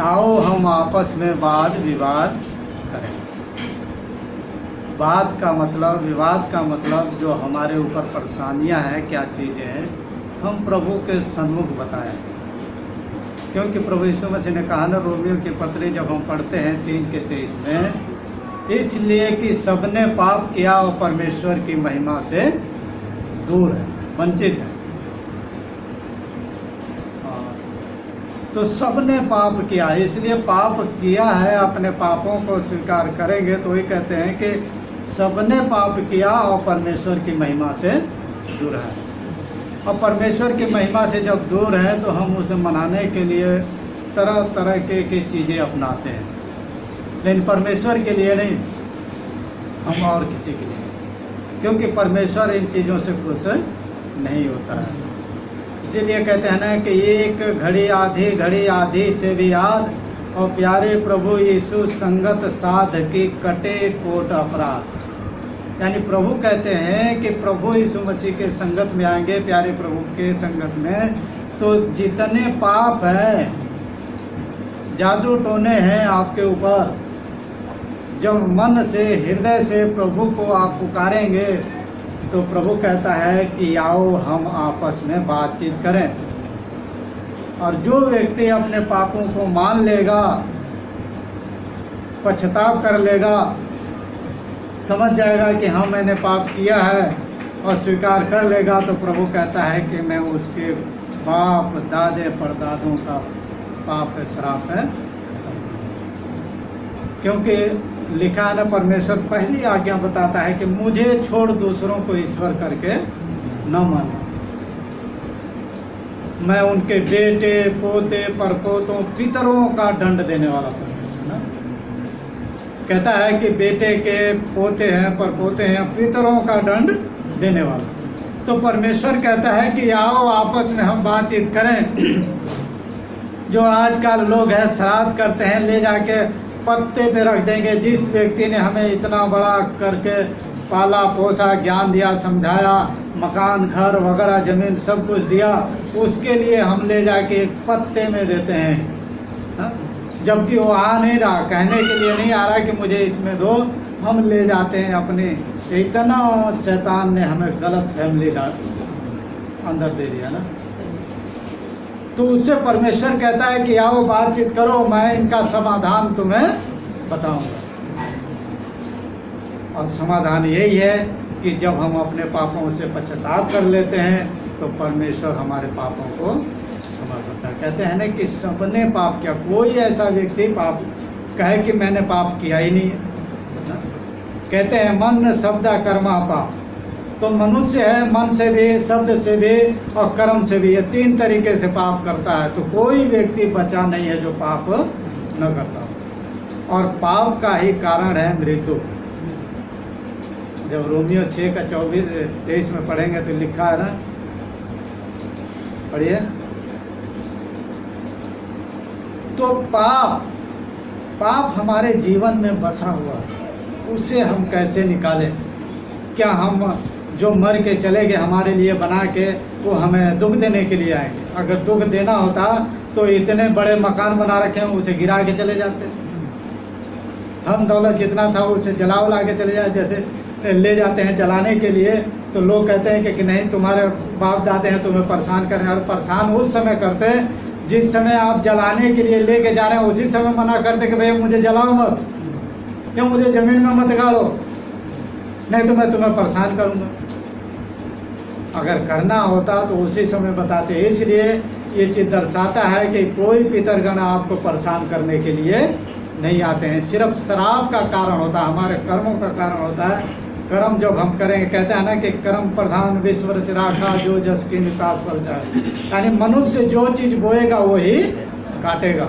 आओ हम आपस में वाद विवाद करें। वाद का मतलब, विवाद का मतलब जो हमारे ऊपर परेशानियां हैं, क्या चीज़ें हैं, हम प्रभु के सन्मुख बताएं। क्योंकि प्रभु यीशु मसीह ने कहा ना, रोमियो की पत्री जब हम पढ़ते हैं 3:23 में, इसलिए कि सबने पाप किया और परमेश्वर की महिमा से दूर है, वंचित है। तो सबने पाप किया, इसलिए पाप किया है, अपने पापों को स्वीकार करेंगे तो वही कहते हैं कि सबने पाप किया और परमेश्वर की महिमा से दूर है। और परमेश्वर की महिमा से जब दूर है तो हम उसे मनाने के लिए तरह तरह की चीज़ें अपनाते हैं, लेकिन परमेश्वर के लिए नहीं, हम और किसी के लिए, क्योंकि परमेश्वर इन चीज़ों से खुश नहीं होता है। इसीलिए कहते हैं ना कि एक घड़ी आधी से भी याद, और प्यारे प्रभु यीशु संगत साध की कटे कोट अपराध। यानी प्रभु कहते हैं कि प्रभु यीशु मसीह के संगत में आएंगे, प्यारे प्रभु के संगत में, तो जितने पाप हैं, जादू टोने हैं आपके ऊपर, जब मन से हृदय से प्रभु को आप पुकारेंगे तो प्रभु कहता है कि आओ हम आपस में बातचीत करें। और जो व्यक्ति अपने पापों को मान लेगा, पछताव कर लेगा, समझ जाएगा कि हाँ मैंने पाप किया है और स्वीकार कर लेगा, तो प्रभु कहता है कि मैं उसके बाप दादे परदादों का पाप है, श्राप है। क्योंकि लिखा है ना, परमेश्वर पहली आज्ञा बताता है कि मुझे छोड़ दूसरों को ईश्वर करके न मानो। मैं उनके बेटे पोते परपोतों पितरों का दंड देने वाला परमेश्वर ना कहता है कि बेटे के पोते हैं, परपोते हैं, पितरों का दंड देने वाला। तो परमेश्वर कहता है कि आओ आपस में हम बातचीत करें। जो आजकल लोग हैं श्राद्ध करते हैं, ले जाके पत्ते पे रख देंगे। जिस व्यक्ति ने हमें इतना बड़ा करके पाला पोसा, ज्ञान दिया, समझाया, मकान घर वगैरह जमीन सब कुछ दिया, उसके लिए हम ले जाके पत्ते में देते हैं, हा? जबकि वो आ नहीं रहा, कहने के लिए नहीं आ रहा कि मुझे इसमें दो, हम ले जाते हैं अपने। इतना शैतान ने हमें गलत फैमिली अंदर दे दिया ना। तो उससे परमेश्वर कहता है कि आओ बातचीत करो, मैं इनका समाधान तुम्हें बताऊंगा। और समाधान यही है कि जब हम अपने पापों से पश्चाताप कर लेते हैं तो परमेश्वर हमारे पापों को क्षमा करता है। कहते हैं ना कि सबने पाप किया, कोई ऐसा व्यक्ति पाप कहे कि मैंने पाप किया ही नहीं है। कहते हैं मन शब्द कर्मा पाप, तो मनुष्य है मन से भी, शब्द से भी और कर्म से भी, ये तीन तरीके से पाप करता है। तो कोई व्यक्ति बचा नहीं है जो पाप न करता। और पाप का ही कारण है मृत्यु। जब रोमियो 6:24-23 में पढ़ेंगे तो लिखा है ना, पढ़िए। तो पाप हमारे जीवन में बसा हुआ है, उसे हम कैसे निकालें? क्या हम जो मर के चले गए हमारे लिए बना के, वो हमें दुख देने के लिए आएंगे? अगर दुख देना होता तो इतने बड़े मकान बना रखे हैं, उसे गिरा के चले जाते। धन दौलत जितना था उसे जला उला के चले जाए। जैसे ले जाते हैं जलाने के लिए, तो लोग कहते हैं कि नहीं तुम्हारे बाप दादे हैं तुम्हें परेशान करें। और परेशान उस समय करते हैं जिस समय आप जलाने के लिए लेके जा रहे हैं, उसी समय मना करते कि भैया मुझे जलाओ मत, क्यों, मुझे जमीन में मत गाड़ो, नहीं तो मैं तुम्हें परेशान करूंगा। अगर करना होता तो उसी समय बताते। इसलिए ये चीज दर्शाता है कि कोई पितरगण आपको परेशान करने के लिए नहीं आते हैं। सिर्फ श्राप का कारण होता है, हमारे कर्मों का कारण होता है। कर्म जब हम करेंगे, कहते हैं ना कि कर्म प्रधान विश्व रच राखा, जो जस की निकास पर जाए। यानी मनुष्य जो चीज बोएगा वही काटेगा।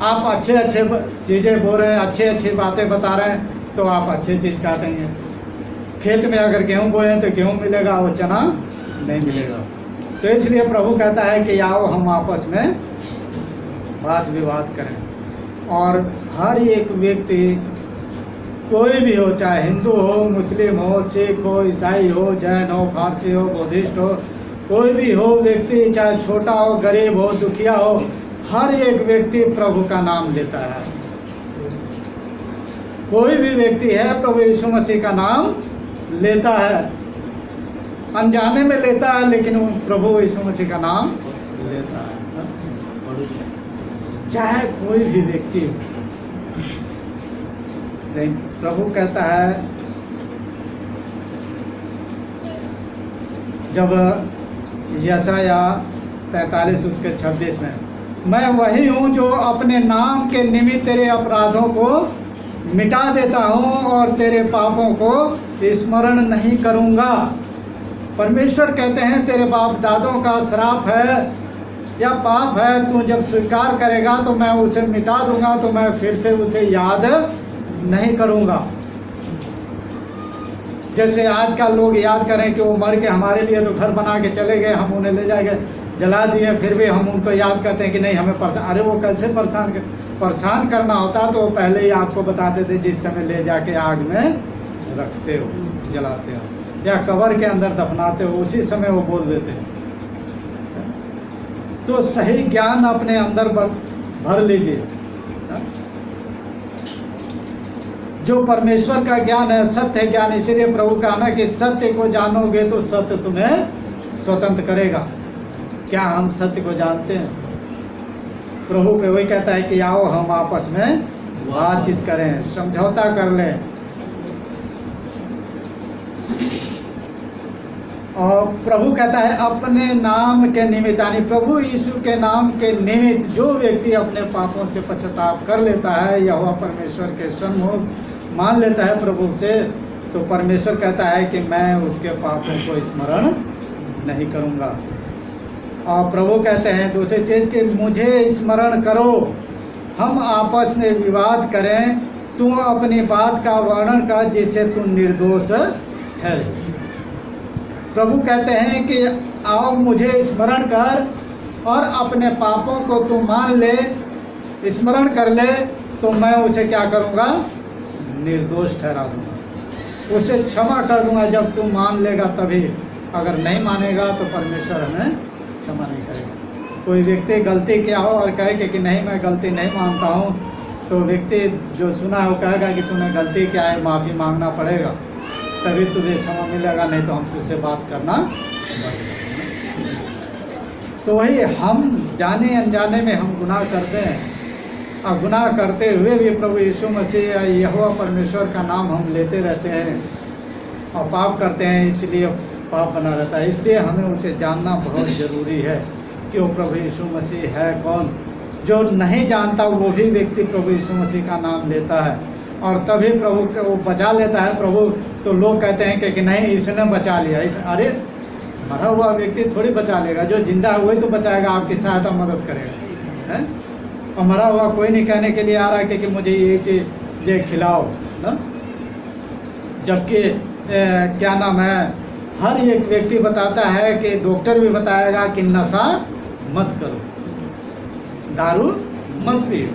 आप अच्छे अच्छे चीजें बोल रहे हैं, अच्छी अच्छी बातें बता रहे हैं, तो आप अच्छी चीज काटेंगे। खेत में अगर गेहूं बोए तो गेहूं मिलेगा, वो चना नहीं मिलेगा। तो इसलिए प्रभु कहता है कि आओ हम आपस में वाद विवाद करें। और हर एक व्यक्ति, कोई भी हो, चाहे हिंदू हो, मुस्लिम हो, सिख हो, ईसाई हो, जैन हो, फारसी हो, बुद्धिस्ट हो, कोई भी हो व्यक्ति, चाहे छोटा हो, गरीब हो, दुखिया हो, हर एक व्यक्ति प्रभु का नाम लेता है। कोई भी व्यक्ति है प्रभु यीशु मसीह का नाम लेता है, अनजाने में लेता है, लेकिन वो प्रभु यीशु मसीह का नाम लेता है, चाहे कोई भी व्यक्ति हो। प्रभु कहता है, जब यशाया 43 उसके 26 में, मैं वही हूँ जो अपने नाम के निमित्त तेरे अपराधों को मिटा देता हूँ और तेरे पापों को स्मरण नहीं करूँगा। परमेश्वर कहते हैं तेरे बाप दादों का श्राप है या पाप है, तू जब स्वीकार करेगा तो मैं उसे मिटा दूंगा, तो मैं फिर से उसे याद नहीं करूँगा। जैसे आजकल लोग याद करें कि वो मर के हमारे लिए तो घर बना के चले गए, हम उन्हें ले जाएंगे जला दिए, फिर भी हम उनको याद करते हैं कि नहीं हमें परेशान। अरे वो कैसे परेशान करना होता तो वो पहले ही आपको बताते थे, जिस समय ले जाके आग में रखते हो, जलाते हो या कब्र के अंदर दफनाते हो, उसी समय वो बोल देते हैं। तो सही ज्ञान अपने अंदर भर लीजिए। जो परमेश्वर का ज्ञान है, सत्य ज्ञान, इसीलिए प्रभु कहा ना कि सत्य को जानोगे तो सत्य तुम्हें स्वतंत्र करेगा। क्या हम सत्य को जानते हैं? प्रभु पे वही कहता है कि आओ हम आपस में बातचीत करें, समझौता कर लें। और प्रभु कहता है अपने नाम के निमित्त, यानी प्रभु यीशु के नाम के निमित्त जो व्यक्ति अपने पापों से पश्चाताप कर लेता है, यहोवा परमेश्वर के सन्मुख मान लेता है प्रभु से, तो परमेश्वर कहता है कि मैं उसके पापों को स्मरण नहीं करूँगा। और प्रभु कहते हैं दूसरी चीज़ कि मुझे स्मरण करो, हम आपस में विवाद करें, तू अपनी बात का वर्णन कर जिससे तू निर्दोष ठहरे। प्रभु कहते हैं कि आओ मुझे स्मरण कर और अपने पापों को तू मान ले, स्मरण कर ले, तो मैं उसे क्या करूँगा? निर्दोष ठहरा दूँगा, उसे क्षमा कर दूँगा जब तू मान लेगा तभी। अगर नहीं मानेगा तो परमेश्वर हमें क्षमा नहीं करेगा। कोई व्यक्ति गलती किया हो और कहे कि नहीं मैं गलती नहीं मानता हूँ, तो व्यक्ति जो सुना है वो कहेगा कि तूने गलती किया है, माफ़ी मांगना पड़ेगा, तभी तुझे क्षमा मिलेगा, नहीं तो हम तुझसे बात करना बंद। तो वही हम जाने अनजाने में हम गुनाह करते हैं, और गुनाह करते हुए भी प्रभु यीशु मसीह यहोवा परमेश्वर का नाम हम लेते रहते हैं और पाप करते हैं, इसलिए पाप बना रहता है। इसलिए हमें उसे जानना बहुत ज़रूरी है कि वो प्रभु यीशु मसीह है कौन। जो नहीं जानता वो भी व्यक्ति प्रभु यीशु मसीह का नाम लेता है और तभी प्रभु को वो बचा लेता है। प्रभु तो लोग कहते हैं कि नहीं इसने बचा लिया, अरे मरा हुआ व्यक्ति थोड़ी बचा लेगा, जो जिंदा है वही तो बचाएगा, आपकी सहायता मदद करेगा, है? और मरा हुआ कोई नहीं कहने के लिए आ रहा है कि मुझे ये चीज़ ये खिलाओ ना। जबकि क्या नाम है, हर एक व्यक्ति बताता है कि डॉक्टर भी बताएगा कि नशा मत करो, दारू मत पियो,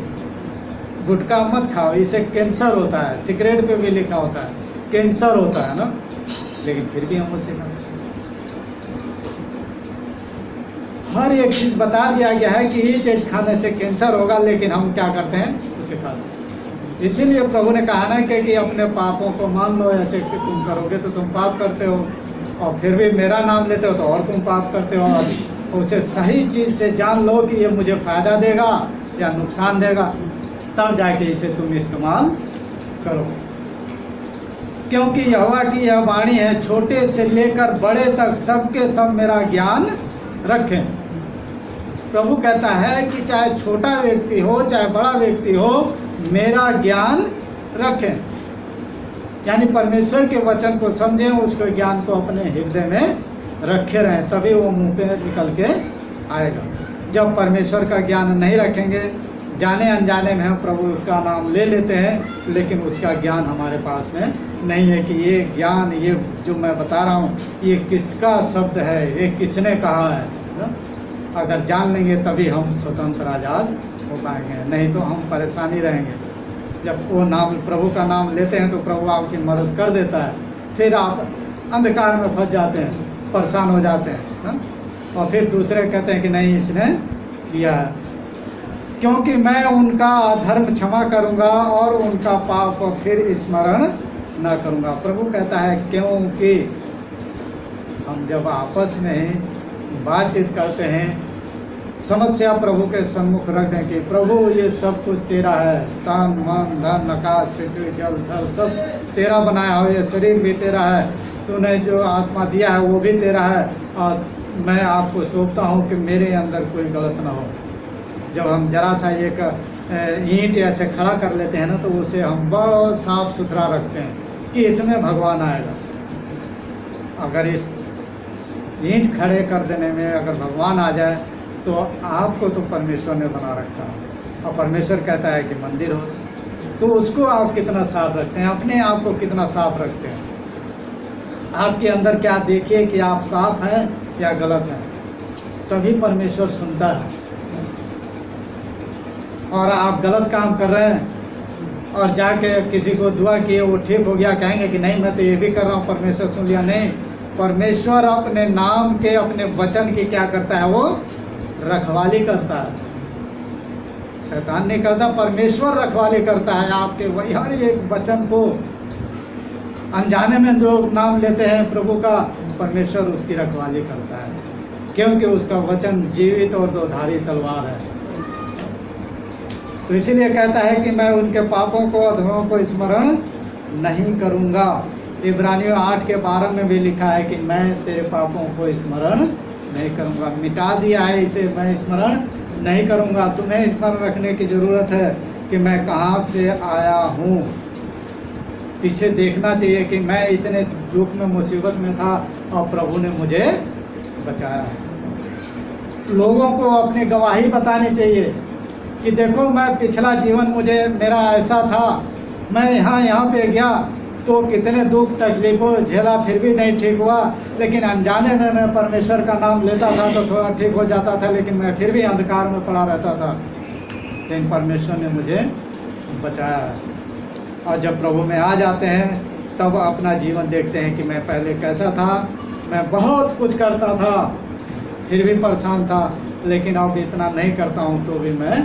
गुटखा मत खाओ, इससे कैंसर होता है। सिगरेट पे भी लिखा होता है कैंसर होता है ना, लेकिन फिर भी हम उसे खाते। हर एक चीज़ बता दिया गया है कि ये चीज़ खाने से कैंसर होगा, लेकिन हम क्या करते हैं? उसे खाते हैं। इसीलिए प्रभु ने कहा ना कि अपने पापों को मान लो, ऐसे कि तुम करोगे तो तुम पाप करते हो, और फिर भी मेरा नाम लेते हो तो और तुम पाप करते हो। और उसे सही चीज़ से जान लो कि ये मुझे फ़ायदा देगा या नुकसान देगा, तब जाके इसे तुम इस्तेमाल करो। क्योंकि यहोवा की यह वाणी है, छोटे से लेकर बड़े तक सबके सब मेरा ज्ञान रखें। प्रभु कहता है कि चाहे छोटा व्यक्ति हो चाहे बड़ा व्यक्ति हो, मेरा ज्ञान रखें। यानी परमेश्वर के वचन को समझें, उसके ज्ञान को अपने हृदय में रखे रहें, तभी वो मुंह पे निकल के आएगा। जब परमेश्वर का ज्ञान नहीं रखेंगे, जाने अनजाने में हम प्रभु का नाम ले लेते हैं, लेकिन उसका ज्ञान हमारे पास में नहीं है कि ये ज्ञान, ये जो मैं बता रहा हूँ, ये किसका शब्द है, ये किसने कहा है ना? अगर जान लेंगे तभी हम स्वतंत्र आज़ाद हो पाएंगे, नहीं तो हम परेशानी रहेंगे। जब वो नाम, प्रभु का नाम लेते हैं तो प्रभु आपकी मदद कर देता है, फिर आप अंधकार में फंस जाते हैं, परेशान हो जाते हैं ना? और फिर दूसरे कहते हैं कि नहीं इसने किया है। क्योंकि मैं उनका अधर्म क्षमा करूंगा और उनका पाप फिर स्मरण न करूंगा। प्रभु कहता है क्योंकि हम जब आपस में बातचीत करते हैं, समस्या प्रभु के सम्मुख रख दें कि प्रभु ये सब कुछ तेरा है, तन मन धन आकाश पृथ्वी जल थल सब तेरा बनाया हो, ये शरीर भी तेरा है, तूने जो आत्मा दिया है वो भी तेरा है, और मैं आपको सौंपता हूँ कि मेरे अंदर कोई गलत ना हो। जब हम जरा सा एक ईंट ऐसे खड़ा कर लेते हैं ना, तो उसे हम बहुत साफ सुथरा रखते हैं कि इसमें भगवान आएगा। अगर इस ईंट खड़े कर देने में अगर भगवान आ जाए तो आपको तो परमेश्वर ने बना रखा है, और परमेश्वर कहता है कि मंदिर हो, तो उसको आप कितना साफ रखते हैं, अपने आप को कितना साफ रखते हैं। आपके अंदर क्या देखिए कि आप साफ हैं या गलत हैं, तभी परमेश्वर सुनता है। और आप गलत काम कर रहे हैं और जाके किसी को दुआ किए वो ठीक हो गया, कहेंगे कि नहीं मैं तो ये भी कर रहा हूँ, परमेश्वर सुन लिया। नहीं, परमेश्वर अपने नाम के अपने वचन की क्या करता है, वो रखवाली करता है। शैतान नहीं करता, परमेश्वर रखवाली करता है आपके वही हर एक वचन को। अनजाने में लोग नाम लेते हैं प्रभु का, परमेश्वर उसकी रखवाली करता है, क्योंकि उसका वचन जीवित और दोधारी तलवार है। तो इसीलिए कहता है कि मैं उनके पापों को अधर्मों को स्मरण नहीं करूंगा। इब्रानियों 8:12 में भी लिखा है कि मैं तेरे पापों को स्मरण नहीं करूंगा। मिटा दिया है इसे, मैं स्मरण नहीं करूंगा। तुम्हें स्मरण रखने की जरूरत है कि मैं कहाँ से आया हूँ। पीछे देखना चाहिए कि मैं इतने दुख में मुसीबत में था और प्रभु ने मुझे बचाया। लोगों को अपनी गवाही बतानी चाहिए कि देखो मैं पिछला जीवन मुझे मेरा ऐसा था, मैं यहाँ पे गया तो कितने दुख तकलीफों झेला, फिर भी नहीं ठीक हुआ, लेकिन अनजाने में मैं परमेश्वर का नाम लेता था तो थोड़ा ठीक हो जाता था, लेकिन मैं फिर भी अंधकार में पड़ा रहता था। लेकिन परमेश्वर ने मुझे बचाया। और जब प्रभु में आ जाते हैं तब अपना जीवन देखते हैं कि मैं पहले कैसा था, मैं बहुत कुछ करता था फिर भी परेशान था, लेकिन अब इतना नहीं करता हूँ तो भी मैं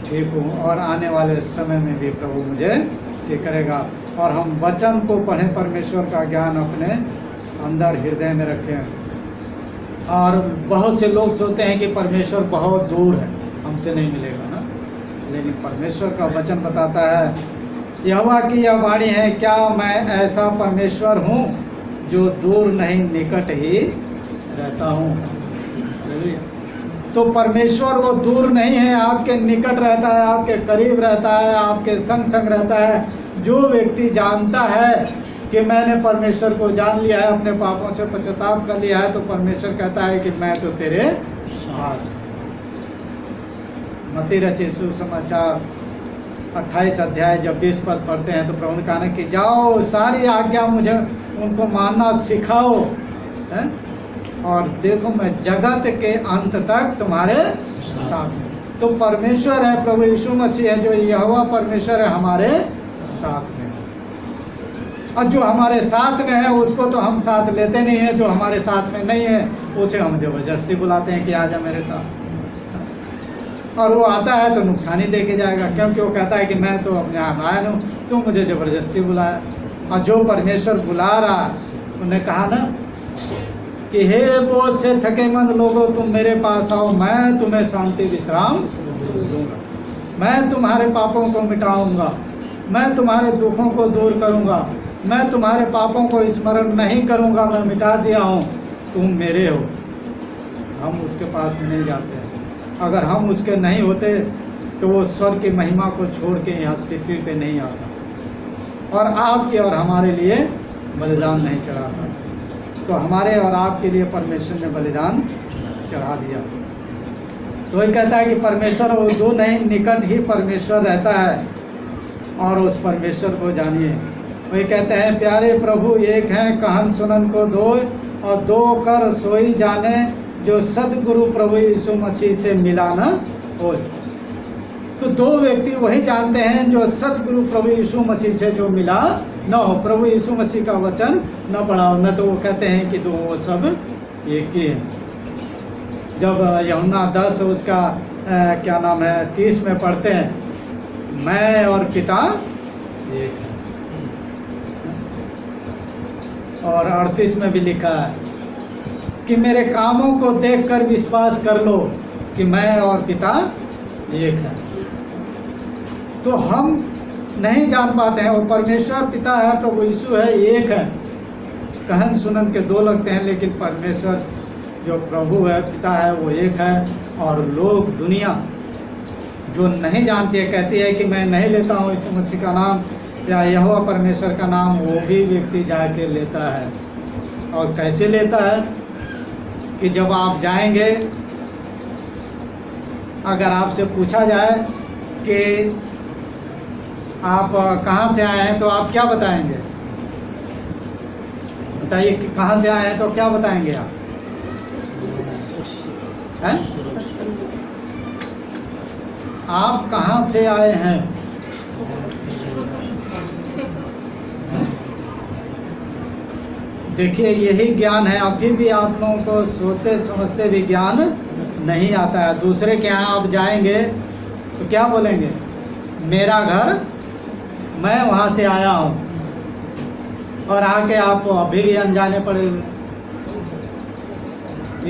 ठीक हूँ, और आने वाले समय में भी प्रभु मुझे ठीक करेगा। और हम वचन को पढ़ें, परमेश्वर का ज्ञान अपने अंदर हृदय में रखें। और बहुत से लोग सोचते हैं कि परमेश्वर बहुत दूर है, हमसे नहीं मिलेगा ना, लेकिन परमेश्वर का वचन बताता है, यहोवा की यह वाणी है, क्या मैं ऐसा परमेश्वर हूँ जो दूर नहीं निकट ही रहता हूँ। तो परमेश्वर वो दूर नहीं है, आपके निकट रहता है, आपके करीब रहता है, आपके संग संग रहता है। जो व्यक्ति जानता है कि मैंने परमेश्वर को जान लिया है, अपने पापों से पश्चाताप कर लिया है, तो परमेश्वर कहता है कि मैं तो तेरे साथ। मत्ती रचित सुसमाचार 28 अध्याय जब 20 पद पढ़ते हैं तो प्रभु ने कहा कि जाओ सारी आज्ञा मुझे उनको मानना सिखाओ, है? और देखो मैं जगत के अंत तक तुम्हारे साथ हूँ। तो परमेश्वर है, प्रभु यीशु मसीह है, जो यहोवा परमेश्वर है हमारे साथ में। और जो हमारे साथ में है उसको तो हम साथ लेते नहीं है, जो हमारे साथ में नहीं है उसे हम जबरदस्ती बुलाते हैं कि आजा मेरे साथ। और वो आता है तो नुकसानी दे के जाएगा, क्योंकि वो कहता है कि मैं तो अपने आप आया हूँ, तू मुझे जबरदस्ती बुलाया। और जो परमेश्वर बुला रहा, उन्होंने कहा ना कि हे बोझ से थकेमंद लोगों तुम मेरे पास आओ, मैं तुम्हें शांति विश्राम दूंगा। मैं तुम्हारे पापों को मिटाऊंगा, मैं तुम्हारे दुखों को दूर करूंगा, मैं तुम्हारे पापों को स्मरण नहीं करूंगा, मैं मिटा दिया हूँ, तुम मेरे हो। हम उसके पास में नहीं जाते हैं। अगर हम उसके नहीं होते तो वो स्वर्ग की महिमा को छोड़ के यहाँ पृथ्वी पे नहीं आता और आपके और हमारे लिए बलिदान नहीं चढ़ाता। तो हमारे और आपके लिए परमेश्वर ने बलिदान चढ़ा दिया। तो वही कहता है कि परमेश्वर वो दो नहीं, निकट ही परमेश्वर रहता है और उस परमेश्वर को जानिए। वही कहते हैं प्यारे प्रभु एक हैं, कहन सुनन को दो और दो कर सोई जाने, जो सदगुरु प्रभु यीशु मसीह से मिला न हो। तो दो व्यक्ति वही जानते हैं जो सदगुरु प्रभु यीशु मसीह से जो मिला न हो, प्रभु यीशु मसीह का वचन न पढ़ा हो, न तो वो कहते हैं कि दो वो सब एक ही है। जब यूहन्ना 10 उसका क्या नाम है 30 में पढ़ते हैं, मैं और पिता एक है। और 38 में भी लिखा है कि मेरे कामों को देखकर विश्वास कर लो कि मैं और पिता एक है। तो हम नहीं जान पाते हैं, वो परमेश्वर पिता है, प्रभु यीशु है, एक है। कहन सुनन के दो लगते हैं, लेकिन परमेश्वर जो प्रभु है, पिता है, वो एक है। और लोग, दुनिया जो नहीं जानती है, कहती है कि मैं नहीं लेता हूँ यीशु मसीह का नाम या यहोवा परमेश्वर का नाम, वो भी व्यक्ति जाके लेता है। और कैसे लेता है कि जब आप जाएंगे, अगर आपसे पूछा जाए कि आप कहाँ से आए हैं, तो आप क्या बताएंगे? बताइए कि कहाँ से आए हैं तो क्या बताएंगे आप? हैं? आप कहाँ से आए हैं? देखिए, यही ज्ञान है। अभी भी आप लोगों को सोचते समझते भी ज्ञान नहीं आता है। दूसरे के यहाँ आप जाएंगे तो क्या बोलेंगे? मेरा घर, मैं वहाँ से आया हूँ। और आके आपको अभी भी अनजाने पड़ेंगे।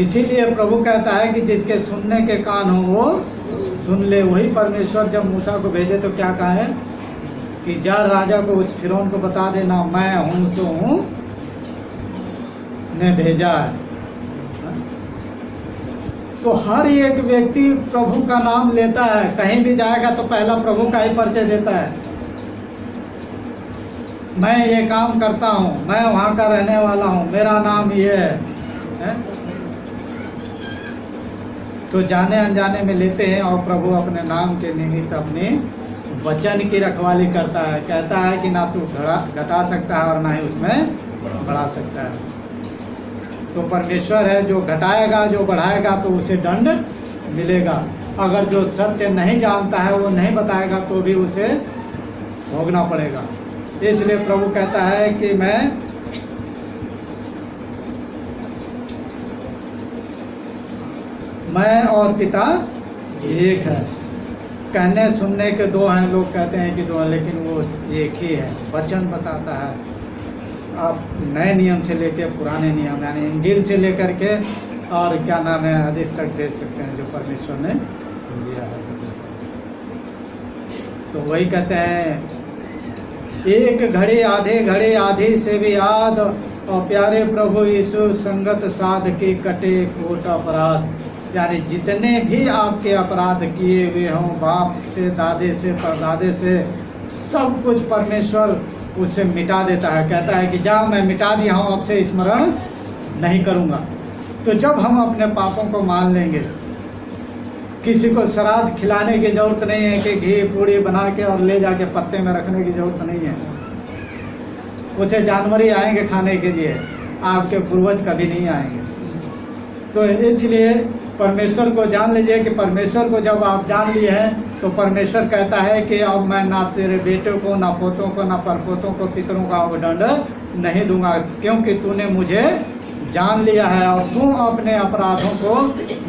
इसीलिए प्रभु कहता है कि जिसके सुनने के कान हो वो सुन ले। वही परमेश्वर जब मूसा को भेजे तो क्या कहा है कि जा राजा को, उस फिरौन को बता देना, मैं हूँ सो हूँ ने भेजा है। तो हर एक व्यक्ति प्रभु का नाम लेता है। कहीं भी जाएगा तो पहला प्रभु का ही परिचय देता है। मैं ये काम करता हूँ, मैं वहाँ का रहने वाला हूँ, मेरा नाम ये है? तो जाने अनजाने में लेते हैं। और प्रभु अपने नाम के निमित्त अपने वचन की रखवाली करता है। कहता है कि ना तू घटा सकता है और ना ही उसमें बढ़ा सकता है। तो परमेश्वर है जो घटाएगा, जो बढ़ाएगा तो उसे दंड मिलेगा। अगर जो सत्य नहीं जानता है, वो नहीं बताएगा तो भी उसे भोगना पड़ेगा। इसलिए प्रभु कहता है कि मैं और पिता एक है। कहने सुनने के दो हैं, लोग कहते हैं कि दो हैं, लेकिन वो एक ही है। वचन बताता है। आप नए नियम से लेके पुराने नियम, यानी इंजील से लेकर के और क्या नाम है हदीस तक देख सकते हैं जो परमेश्वर ने दिया है। तो वही कहते हैं, एक घड़ी आधे घड़ी आधी से भी याद, और प्यारे प्रभु यीशु संगत साध के कटे कोट अपराध। यानी जितने भी आपके अपराध किए हुए हों, बाप से, दादे से, परदादे से, सब कुछ परमेश्वर उसे मिटा देता है। कहता है कि जा, मैं मिटा दिया हूँ, अब से स्मरण नहीं करूँगा। तो जब हम अपने पापों को मान लेंगे, किसी को श्राद्ध खिलाने की जरूरत नहीं है कि घी पूड़ी बना के और ले जाके पत्ते में रखने की जरूरत नहीं है। उसे जानवर ही आएंगे खाने के लिए, आपके पूर्वज कभी नहीं आएंगे। तो इसलिए परमेश्वर को जान लीजिए कि परमेश्वर को जब आप जान लिए हैं तो परमेश्वर कहता है कि अब मैं ना तेरे बेटों को, ना पोतों को, ना परपोतों को, पितरों का अब दंड नहीं दूंगा, क्योंकि तूने मुझे जान लिया है और तू अपने अपराधों को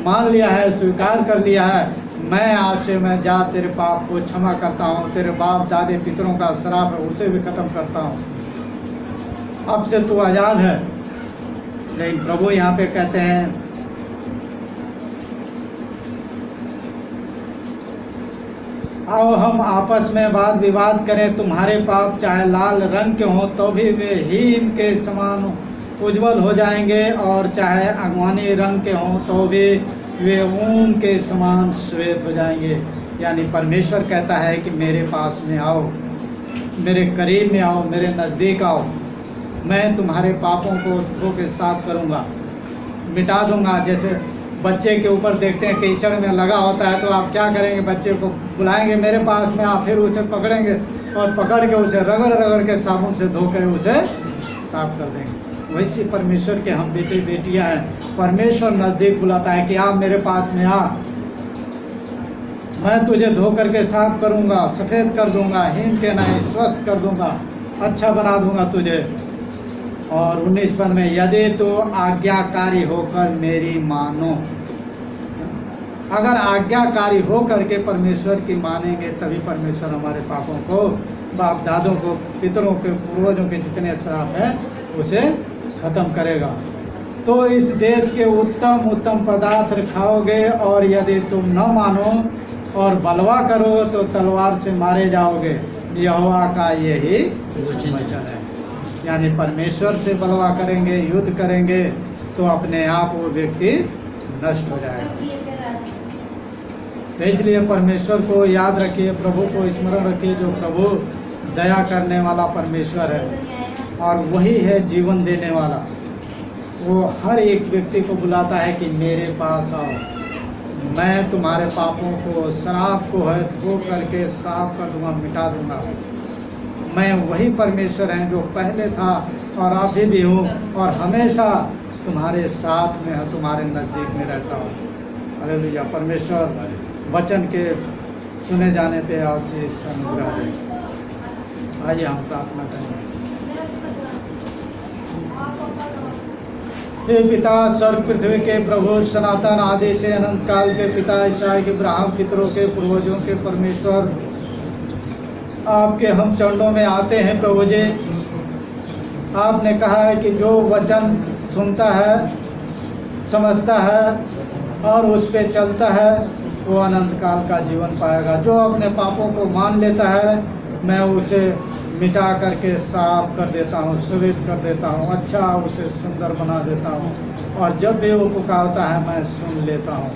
मान लिया है, स्वीकार कर लिया है। मैं आज से मैं जा तेरे पाप को क्षमा करता हूँ, तेरे बाप दादे पितरों का श्राप है उसे भी खत्म करता हूँ, अब से तू आज़ाद है। लेकिन प्रभु यहाँ पे कहते हैं, आओ हम आपस में वाद विवाद करें, तुम्हारे पाप चाहे लाल रंग के हों तो भी वे हीम के समान उज्जवल हो जाएंगे, और चाहे अगवानी रंग के हों तो भी वे ऊन के समान श्वेत हो जाएंगे। यानी परमेश्वर कहता है कि मेरे पास में आओ, मेरे करीब में आओ, मेरे नज़दीक आओ, मैं तुम्हारे पापों को धो के साफ करूँगा, मिटा दूँगा। जैसे बच्चे के ऊपर देखते हैं कीचड़ में लगा होता है तो आप क्या करेंगे? बच्चे को बुलाएंगे मेरे पास में, आप फिर उसे पकड़ेंगे और पकड़ के उसे रगड़ रगड़ के साबुन से धो कर उसे साफ कर देंगे। वैसे परमेश्वर के हम बेटे बेटियां हैं। परमेश्वर नज़दीक बुलाता है कि आप मेरे पास में आ, मैं तुझे धो करके साफ करूँगा, सफ़ेद कर दूँगा, हीन के नहीं स्वस्थ कर दूँगा, अच्छा बना दूँगा तुझे। और 19 पद में, यदि तो आज्ञाकारी होकर मेरी मानो। अगर आज्ञाकारी हो करके परमेश्वर की मानेंगे तभी परमेश्वर हमारे पापों को, बाप दादों को, पितरों के, पूर्वजों के जितने श्राप है उसे खत्म करेगा। तो इस देश के उत्तम उत्तम पदार्थ खाओगे और यदि तुम न मानो और बलवा करो तो तलवार से मारे जाओगे। यहोवा का यही वचन है। यानी परमेश्वर से बलवा करेंगे, युद्ध करेंगे तो अपने आप वो व्यक्ति नष्ट हो जाएगा। तो इसलिए परमेश्वर को याद रखिए, प्रभु को स्मरण रखिए, जो प्रभु दया करने वाला परमेश्वर है और वही है जीवन देने वाला। वो हर एक व्यक्ति को बुलाता है कि मेरे पास आओ, मैं तुम्हारे पापों को, श्राप को है धो करके साफ कर दूंगा, मिटा दूंगा। मैं वही परमेश्वर है जो पहले था और अभी भी हूँ और हमेशा तुम्हारे साथ में है, तुम्हारे नज़दीक में रहता हूँ। हालेलुया। परमेश्वर वचन के सुने जाने पे आशीष अनुग्रह है। आइए हम प्रार्थना करेंगे। हे पिता, स्वर्ग पृथ्वी के प्रभु, सनातन आदि से अनंत काल के पिता, ईसाई के, इब्राहिम, पितरों के, पूर्वजों के परमेश्वर, आपके हम चरणों में आते हैं प्रभु जी। आपने कहा है कि जो वचन सुनता है, समझता है और उस पे चलता है वो अनंत काल का जीवन पाएगा। जो अपने पापों को मान लेता है मैं उसे मिटा करके साफ कर देता हूँ, श्वेत कर देता हूँ, अच्छा उसे सुंदर बना देता हूँ और जब भी वो पुकारता है मैं सुन लेता हूँ।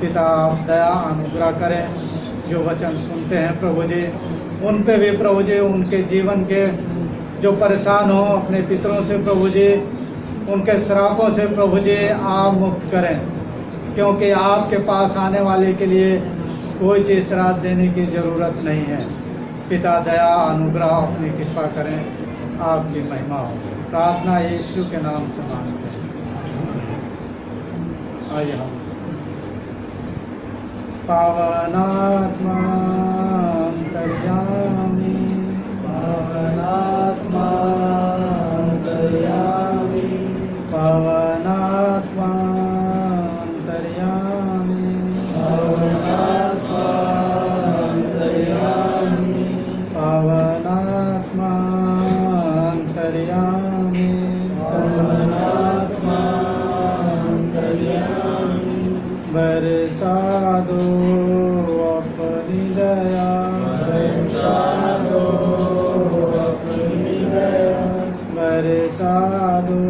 पिता, आप दया अनुग्रह करें। जो वचन सुनते हैं प्रभु जी, उन पे भी प्रभु जी, उनके जीवन के जो परेशान हो अपने पितरों से प्रभु जी, उनके श्रापों से प्रभु जी आप मुक्त करें, क्योंकि आपके पास आने वाले के लिए कोई चीज़ श्राप देने की ज़रूरत नहीं है। पिता, दया अनुग्रह अपनी कृपा करें, आपकी महिमा हो। प्रार्थना यीशु के नाम से मांगते हैं। आइए हम पावनात्मा अंतर्यामी, पावनात्मा अंतर्यामी, पावनात्मा अंतर्यामी, पावनात्मा अंतर्यामी, पावनात्मा अंतर्यामी, पावनात्मा अंतर्यामी, बरसा दो अपनी दया, बरसा दो अपनी दया, बरसा दो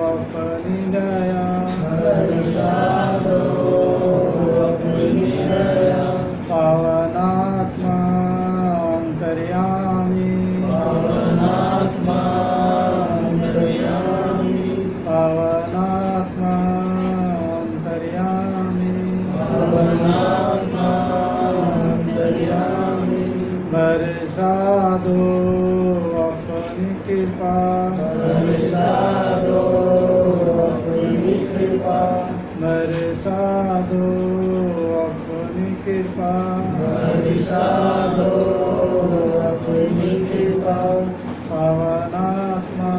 अपनी दया, बरसा दो अपनी दया, पावनात्मा अंतर्यामी, पावनात्मा अंतर्यामी, पावनात्मा अंतर्यामी, पावनात्मा अंतर्यामी, बरसा दो अपनी कृपा, बरसा दो अपनी कृपा, बरसा दो अपनी कृपा, बरसा दो अपनी कृपा, पावनात्मा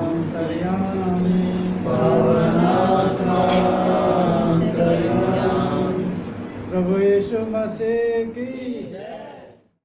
अंतर्यामी, पावनात्मा अंतर्यामी। प्रभु यीशु मसीह की